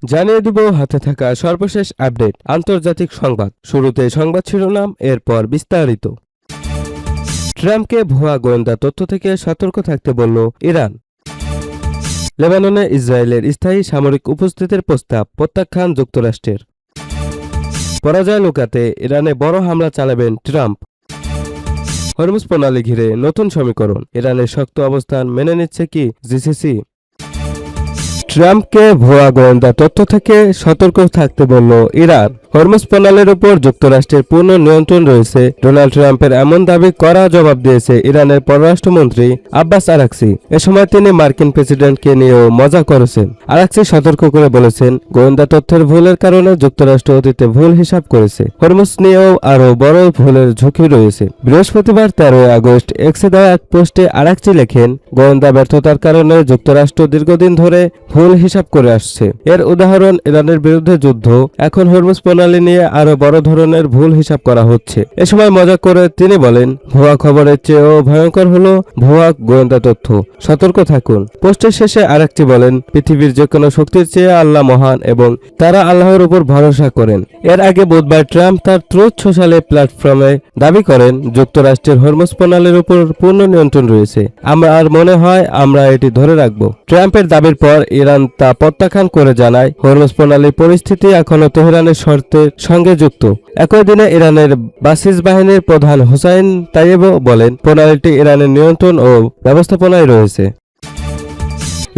জানিয়ে দিব হাতে থাকা সর্বশেষ আপডেট আন্তর্জাতিক সংবাদ। শুরুতে সংবাদ শিরোনাম, এরপর বিস্তারিত। ট্রাম্পকে ভুয়া গোয়েন্দা তথ্য থেকে সতর্ক থাকতে বলল ইরান। লেবাননে ইসরায়েলের স্থায়ী সামরিক উপস্থিতির প্রস্তাব প্রত্যাখ্যান যুক্তরাষ্ট্রের। পরাজয় লুকাতে ইরানে বড় হামলা চালাবেন ট্রাম্প। হরমুজ প্রণালী ঘিরে নতুন সমীকরণ, ইরানের শক্ত অবস্থান মেনে নিচ্ছে কি জিসিসি? ট্রাম্পকে ভুয়া গোয়েন্দা তথ্য থেকে সতর্ক থাকতে বলল ইরান। হরমুজ প্রণালীর উপর যুক্তরাষ্ট্রের পূর্ণ নিয়ন্ত্রণ রয়েছে। ডোনাল্ড ট্রাম্পের এমন দাবি কড়া জবাব দিয়েছে ইরানের পররাষ্ট্রমন্ত্রী আব্বাস আরাকচি। এ সময় তিনি মার্কিন প্রেসিডেন্টকে নিয়েও মজা করেছেন। আরাকচি সতর্ক করে বলেছেন, গোয়েন্দা তথ্যের ভুলের কারণে যুক্তরাষ্ট্র অতীতে ভুল হিসাব করেছে। হরমুজ নিয়েও আরও বড় ভুলের ঝুঁকি রয়েছে। বৃহস্পতিবার 13 আগস্ট এক্সে দেওয়া এক পোস্টে আরাকচি লেখেন, গোয়েন্দা ব্যর্থতার কারণে যুক্তরাষ্ট্র দীর্ঘদিন ধরে ভুল হিসাব করে আসছে। এর উদাহরণ ইরানের বিরুদ্ধে যুদ্ধ। এখন হরমুজ প্রণালী নিয়ে আরো বড় ধরনের ভুল হিসাব করা হচ্ছে। এ সময় মজা করে তিনি বলেন, ভুয়া খবরের চেয়েও ভয়ঙ্কর হলো ভুয়া গোয়েন্দা তথ্য, সতর্ক থাকুন। পোস্টের শেষে আরেকটি বলেন, পৃথিবীর যে কোনো শক্তির চেয়ে আল্লাহ মহান এবং তারা আল্লাহর উপর ভরসা করেন। এর আগে বুধবার ট্রাম্প তার ট্রুথ সোশ্যালে প্ল্যাটফর্মে দাবি করেন, যুক্তরাষ্ট্রের হরমুজ প্রণালীর উপর পূর্ণ নিয়ন্ত্রণ রয়েছে। আমার মনে হয় আমরা এটি ধরে রাখব। ট্রাম্পের দাবির পর ইরান তা প্রত্যাখ্যান করে জানায়, হরমুজ প্রণালীর পরিস্থিতি এখনও তেহরানের শর্তের সঙ্গে যুক্ত। একই দিনে ইরানের বাসিস বাহিনীর প্রধান হুসাইন তাইয়েবও বলেন, প্রণালীটি ইরানের নিয়ন্ত্রণ ও ব্যবস্থাপনায় রয়েছে।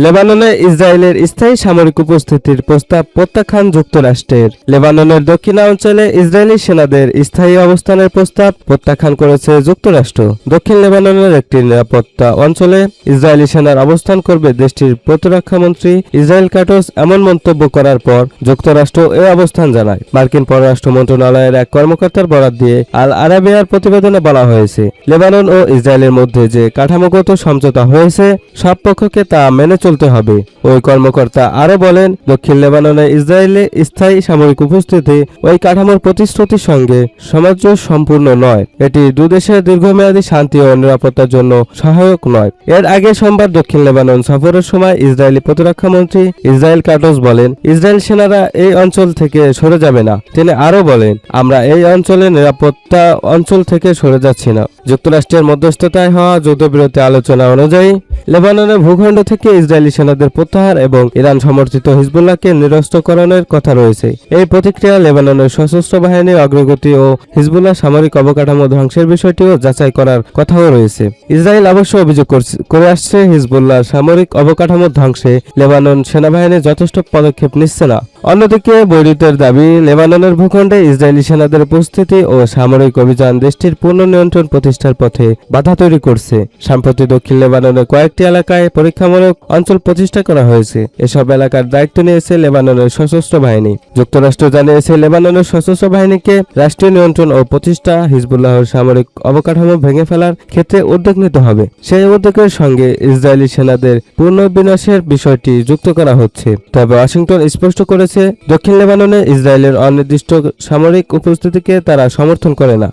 লেবাননে ইসরায়েলের স্থায়ী সামরিক উপস্থিতির প্রস্তাব প্রত্যাখ্যান যুক্তরাষ্ট্রের। লেবাননের দক্ষিণাঞ্চলে ইসরায়েলি সেনাদের স্থায়ী অবস্থানের প্রস্তাব প্রত্যাখ্যান করেছে যুক্তরাষ্ট্র। দক্ষিণ লেবাননের একটি নিরাপত্তা অঞ্চলে ইসরায়েলি সেনার অবস্থান করবে দেশটির প্রতিরক্ষামন্ত্রী ইসরায়েল কাটস এমন মন্তব্য করার পর যুক্তরাষ্ট্র এ অবস্থান জানায়। মার্কিন পররাষ্ট্র মন্ত্রণালয়ের এক কর্মকর্তার বরাত দিয়ে আল আরাবিয়ার প্রতিবেদনে বলা হয়েছে, লেবানন ও ইসরায়েলের মধ্যে যে কাঠামোগত সমঝোতা হয়েছে সব পক্ষকে তা মেনে চলতে হবে। ওই কর্মকর্তা আরো বলেন, দক্ষিণ লেবাননে ইসরায়েলে স্থায়ী সামরিক উপস্থিতি ওই কাঠামোর প্রতিশ্রুতির সঙ্গে সামঞ্জস্যপূর্ণ নয়। এটি দুদেশের দীর্ঘমেয়াদী শান্তি ও নিরাপত্তার জন্য সহায়ক নয়। এর আগে সোমবার দক্ষিণ লেবানন সফরের সময় ইসরায়েলি প্রতিরক্ষামন্ত্রী ইসরায়েল কাটস বলেন, ইসরায়েল সেনারা এই অঞ্চল থেকে সরে যাবে না। তিনি আরো বলেন, আমরা এই অঞ্চলের নিরাপত্তা অঞ্চল থেকে সরে যাচ্ছি না। যুক্তরাষ্ট্রের মধ্যস্থতায় হওয়া যুদ্ধবিরতি আলোচনা অনুযায়ী লেবাননের ভূখণ্ড থেকে ইসরায়েলি সেনাদের প্রত্যাহার এবং ইরান সমর্থিত হিজবুল্লাহকে নিরস্ত্রকরণের কথা রয়েছে। এই প্রতিক্রিয়া লেবাননের সশস্ত্র বাহিনীর অগ্রগতি ও হিজবুল্লাহ সামরিক অবকাঠামো ধ্বংসের বিষয়টিও যাচাই করার কথাও রয়েছে। ইসরায়েল অবশ্য অভিযোগ করে আসছে, হিজবুল্লাহ সামরিক অবকাঠামো ধ্বংসে লেবানন সেনাবাহিনী যথেষ্ট পদক্ষেপ নিচ্ছে না। অন্যদিকে বৈরুতের দাবি, লেবাননের ভূখণ্ডে ইসরায়েলি সেনাদের উপস্থিতি ও সামরিক অভিযান দেশটির পূর্ণ নিয়ন্ত্রণ প্রতিষ্ঠার পথে বাধা তৈরি করছে। সম্প্রতি দক্ষিণ লেবাননের কয়েকটি এলাকায় পরীক্ষামূলক অঞ্চল প্রতিষ্ঠা করা হয়েছে। এসব এলাকার দায়িত্ব নিয়েছে লেবাননের সশস্ত্র বাহিনী। যুক্তরাষ্ট্র জানিয়েছে, লেবাননের সশস্ত্র বাহিনীকে রাষ্ট্রীয় নিয়ন্ত্রণ ও প্রতিষ্ঠা, হিজবুল্লাহর সামরিক অবকাঠামো ভেঙে ফেলার ক্ষেত্রে উদ্যোগ নিতে হবে। সেই উদ্যোগের সঙ্গে ইসরায়েলি সেনাদের পূর্ণ বিনাশের বিষয়টি যুক্ত করা হচ্ছে। তবে ওয়াশিংটন স্পষ্ট করেছে, দক্ষিণ লেবাননে ইসরায়েলের অনির্দিষ্ট সামরিক উপস্থিতিকে তারা সমর্থন করে না।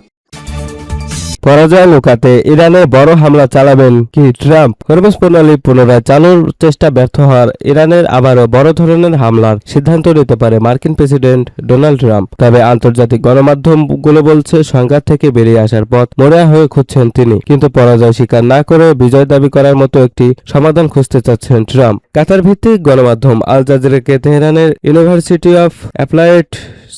পরাজয় লুকাতে ইরানে বড় হামলা চালাবেন কি ট্রাম্প? হরমুজ প্রণালী পুনরায় চালুর চেষ্টা ব্যর্থ হওয়ার ইরানের আবারও বড় ধরনের হামলার সিদ্ধান্ত নিতে পারে মার্কিন প্রেসিডেন্ট ডোনাল্ড ট্রাম্প। তবে আন্তর্জাতিক গণমাধ্যমগুলো বলছে, সংঘাত থেকে বেরিয়ে আসার পথ মরিয়া হয়ে খুঁজছেন তিনি। কিন্তু পরাজয় স্বীকার না করে বিজয় দাবি করার মতো একটি সমাধান খুঁজতে চাচ্ছেন ট্রাম্প। কাতার ভিত্তিক গণমাধ্যম আল জাজিরাকে তেহরানের ইউনিভার্সিটি অফ অ্যাপ্লাইড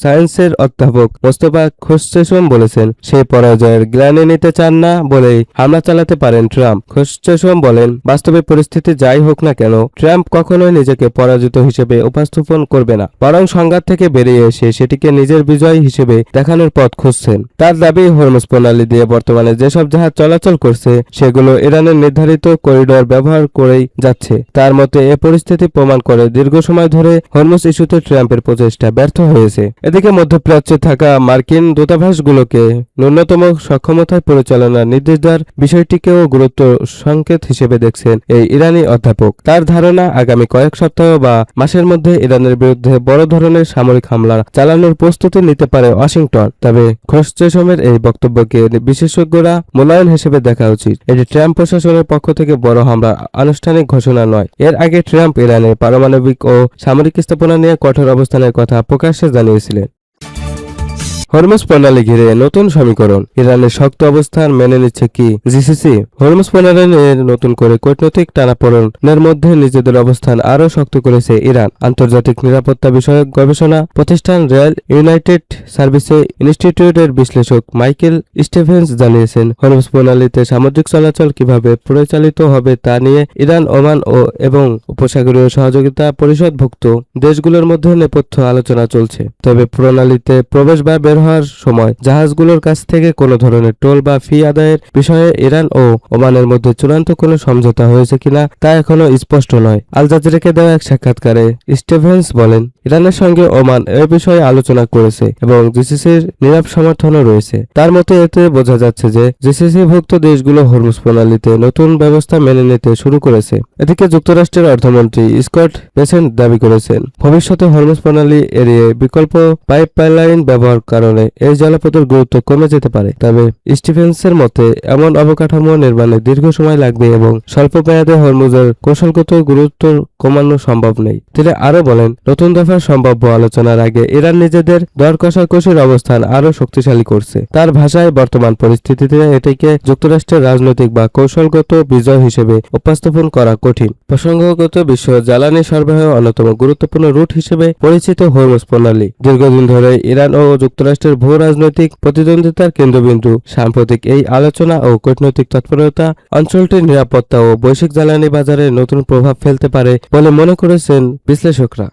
সায়েন্সের অধ্যাপক মোস্তফা খোরশেম বলেছেন, সেই পরাজয়ের গ্লানি নিতে চান না বলেই হামলা চালাতে পারেন ট্রাম্প। খোরশেম বলেন, বাস্তবে পরিস্থিতি যাই হোক না কেন, ট্রাম্প কখনোই নিজেকে পরাজিত হিসেবে উপস্থাপন করবে না, বরং সংঘাত থেকে বেরিয়ে এসে সেটিকে নিজের বিজয় হিসেবে দেখানোর পথ খুঁজছেন। তার দাবি, হরমুজ প্রণালী দিয়ে বর্তমানে যেসব জাহাজ চলাচল করছে সেগুলো ইরানের নির্ধারিত করিডোর ব্যবহার করেই যাচ্ছে। তার মতে এ পরিস্থিতি প্রমাণ করে দীর্ঘ সময় ধরে হরমুজ ইস্যুতে ট্রাম্পের প্রচেষ্টা ব্যর্থ হয়েছে। এদিকে মধ্যপ্রাচ্যে থাকা মার্কিন দূতাবাসগুলোকে ন্যূনতম সক্ষমতায় পরিচালনার নির্দেশ দেওয়ার বিষয়টিকেও গুরুত্ব সংকেত হিসেবে দেখছেন এই ইরানি অধ্যাপক। তার ধারণা, আগামী কয়েক সপ্তাহ বা মাসের মধ্যে ইরানের বিরুদ্ধে বড় ধরনের সামরিক হামলা চালানোর প্রস্তুতি নিতে পারে ওয়াশিংটন। তবে খোরশেমের এই বক্তব্যকে বিশেষজ্ঞরা মূল্যায়ন হিসেবে দেখা উচিত। এটি ট্রাম্প প্রশাসনের পক্ষ থেকে বড় হামলার আনুষ্ঠানিক ঘোষণা নয়। এর আগে ট্রাম্প ইরানের পারমাণবিক ও সামরিক স্থাপনা নিয়ে কঠোর অবস্থানের কথা প্রকাশ্যে জানিয়েছিলেন। হরমুজ প্রণালী ঘিরে নতুন সমীকরণ, ইরানের শক্ত অবস্থান মেনে নিচ্ছে কি জিসিসি? হরমুজ প্রণালী নিয়ে নতুন করে কূটনৈতিক টানাপোড়েনের মধ্যে নিজেদের অবস্থান আরও শক্ত করেছে ইরান। আন্তর্জাতিক নিরাপত্তা বিষয়ক গবেষণা প্রতিষ্ঠান রয়্যাল ইউনাইটেড সার্ভিসে ইনস্টিটিউটের বিশ্লেষক মাইকেল স্টিভেন্স জানিয়েছেন, হরমুজ প্রণালীতে সামুদ্রিক চলাচল কিভাবে পরিচালিত হবে তা নিয়ে ইরান, ওমান এবং উপসাগরীয় সহযোগিতা পরিষদভুক্ত দেশগুলোর মধ্যে নেপথ্য আলোচনা চলছে। তবে প্রণালীতে প্রবেশ বা বের হওয়ার সময় জাহাজগুলোর কাছ থেকে কোনো ধরনের টোল বা ফি আদায়ের বিষয়ে ইরান ও ওমানের মধ্যে চূড়ান্ত কোনো সমঝোতা হয়েছে কিনা তা এখনো স্পষ্ট নয়। আল জাজিরাকে দেওয়া এক সাক্ষাৎকারে স্টিভেন্স বলেন, ইরানের সঙ্গে ওমান এ বিষয়ে আলোচনা করেছে এবং জিসিসির নীরব সমর্থনও রয়েছে। তার মতে এতে বোঝা যাচ্ছে যে জিসিসিভুক্ত দেশগুলো হরমুজ প্রণালীতে নতুন ব্যবস্থা মেনে নিতে শুরু করেছে। এদিকে যুক্তরাষ্ট্রের অর্থমন্ত্রী স্কট বেসেন্ট দাবি করেছেন, ভবিষ্যতে হরমুজ প্রণালী এড়িয়ে বিকল্প পাইপলাইন ব্যবহার কারণে এই জলপথের গুরুত্ব কমে যেতে পারে। তবে স্টিভেন্সের মতে এমন অবকাঠামো নির্মাণে দীর্ঘ সময় লাগবে এবং স্বল্প মেয়াদে হরমুজের কৌশলগত গুরুত্ব কমানো সম্ভব নেই। তিনি আরও বলেন, নতুন দফার সম্ভাব্য আলোচনার আগে ইরান নিজেদের দর কষাকষির অবস্থান আরও শক্তিশালী করছে। তার ভাষায়, বর্তমান পরিস্থিতিতে এটিকে যুক্তরাষ্ট্রের রাজনৈতিক বা কৌশলগত বিজয় হিসেবে উপস্থাপন করা কঠিন। প্রসঙ্গগত বিশ্ব জ্বালানি সরবরাহের অন্যতম গুরুত্বপূর্ণ রুট হিসেবে পরিচিত হরমুজ প্রণালী দীর্ঘদিন ধরে ইরান ও যুক্তরাষ্ট্রের ভূ রাজনৈতিক প্রতিদ্বন্দ্বিতার কেন্দ্রবিন্দু। সাম্প্রতিক এই আলোচনা ও কূটনৈতিক তৎপরতা অঞ্চলটির নিরাপত্তা ও বৈশ্বিক জ্বালানি বাজারে নতুন প্রভাব ফেলতে পারে বলে মনে করেছেন বিশ্লেষকরা।